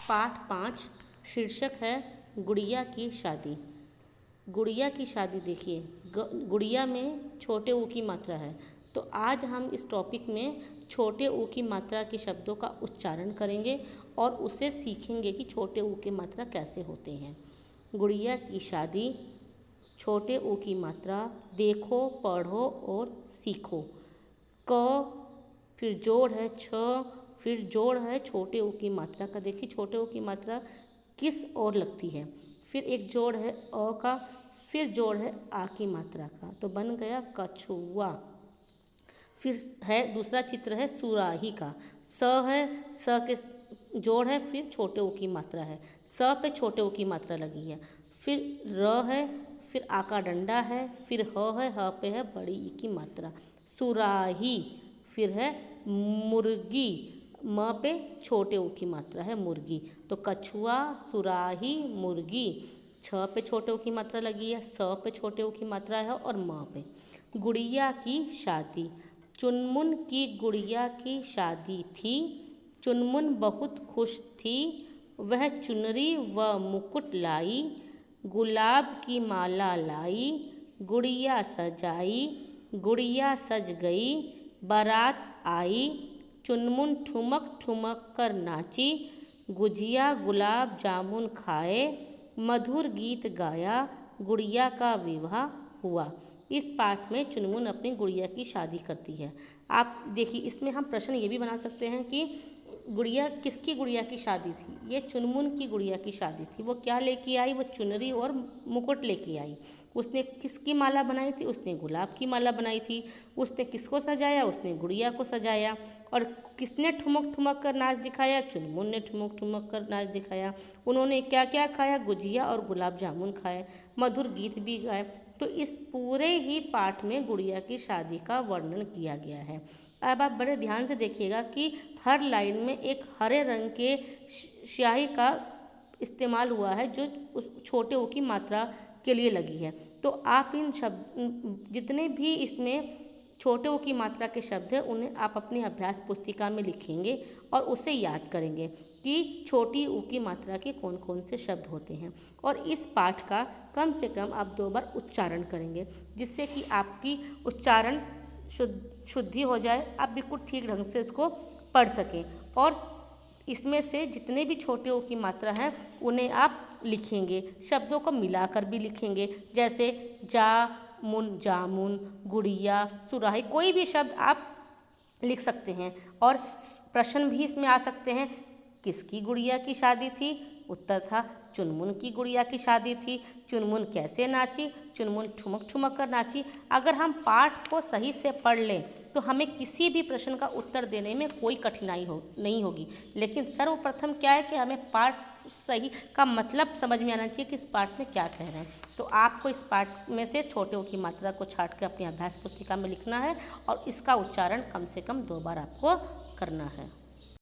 पाठ 5 शीर्षक है गुड़िया की शादी। गुड़िया की शादी देखिए, गुड़िया में छोटे ऊ की मात्रा है। तो आज हम इस टॉपिक में छोटे ऊ की मात्रा के शब्दों का उच्चारण करेंगे और उसे सीखेंगे कि छोटे ऊ की मात्रा कैसे होते हैं। गुड़िया की शादी, छोटे ऊ की मात्रा, देखो, पढ़ो और सीखो। क, फिर जोड़ है छ, फिर जोड़ है छोटे ऊ की मात्रा का। देखिए छोटे ऊ की मात्रा किस ओर लगती है। फिर एक जोड़ है अ का, फिर जोड़ है आ की मात्रा का, तो बन गया कछुआ। फिर है दूसरा चित्र है सुराही का। स है, स के जोड़ है, फिर छोटे ऊ की मात्रा है। स पे छोटे ऊ की मात्रा लगी है। फिर र है, फिर आ का डंडा है, फिर ह है, ह पे है बड़ी ई की मात्रा। सुराही। फिर है मुर्गी, म पे छोटे ऊ की मात्रा है मुर्गी। तो कछुआ, सुराही, मुर्गी। छ पे छोटे ऊ की मात्रा लगी है, स पे छोटे ऊ की मात्रा है और म पे। गुड़िया की शादी। चुनमुन की गुड़िया की शादी थी। चुनमुन बहुत खुश थी, वह चुनरी व मुकुट लाई। गुलाब की माला लाई, गुड़िया सजाई, गुड़िया सज गई, बारात आई। चुनमुन ठुमक ठुमक कर नाची, गुजिया गुलाब जामुन खाए, मधुर गीत गाया, गुड़िया का विवाह हुआ। इस पाठ में चुनमुन अपनी गुड़िया की शादी करती है। आप देखिए इसमें हम प्रश्न ये भी बना सकते हैं कि गुड़िया किसकी गुड़िया की शादी थी। ये चुनमुन की गुड़िया की शादी थी। वो क्या लेके आई? वो चुनरी और मुकुट लेके आई। उसने किसकी माला बनाई थी? उसने गुलाब की माला बनाई थी। उसने किसको सजाया? उसने गुड़िया को सजाया। और किसने ठुमक ठुमक कर नाच दिखाया? चुनमुन ने ठुमक ठुमक कर नाच दिखाया। उन्होंने क्या क्या खाया? गुजिया और गुलाब जामुन खाए, मधुर गीत भी गाए। तो इस पूरे ही पाठ में गुड़िया की शादी का वर्णन किया गया है। अब आप बड़े ध्यान से देखिएगा कि हर लाइन में एक हरे रंग के स्याही का इस्तेमाल हुआ है जो उस छोटे ऊ की मात्रा के लिए लगी है। तो आप इन शब्द जितने भी इसमें छोटे ऊ की मात्रा के शब्द हैं उन्हें आप अपनी अभ्यास पुस्तिका में लिखेंगे और उसे याद करेंगे कि छोटी ऊ की मात्रा के कौन कौन से शब्द होते हैं। और इस पाठ का कम से कम आप 2 बार उच्चारण करेंगे जिससे कि आपकी उच्चारण शुद्धि हो जाए, आप बिल्कुल ठीक ढंग से इसको पढ़ सकें। और इसमें से जितने भी छोटे ऊ की मात्रा हैं उन्हें आप लिखेंगे, शब्दों को मिलाकर भी लिखेंगे। जैसे जामुन, जामुन, गुड़िया, सुराही, कोई भी शब्द आप लिख सकते हैं। और प्रश्न भी इसमें आ सकते हैं, किसकी गुड़िया की शादी थी? उत्तर था चुनमुन की गुड़िया की शादी थी। चुनमुन कैसे नाची? चुनमुन ठुमक ठुमक कर नाची। अगर हम पाठ को सही से पढ़ लें तो हमें किसी भी प्रश्न का उत्तर देने में कोई कठिनाई नहीं होगी। लेकिन सर्वप्रथम क्या है कि हमें पाठ सही का मतलब समझ में आना चाहिए कि इस पाठ में क्या कह रहे हैं। तो आपको इस पाठ में से छोटे ऊ की मात्रा को छांट कर अपनी अभ्यास पुस्तिका में लिखना है और इसका उच्चारण कम से कम 2 बार आपको करना है।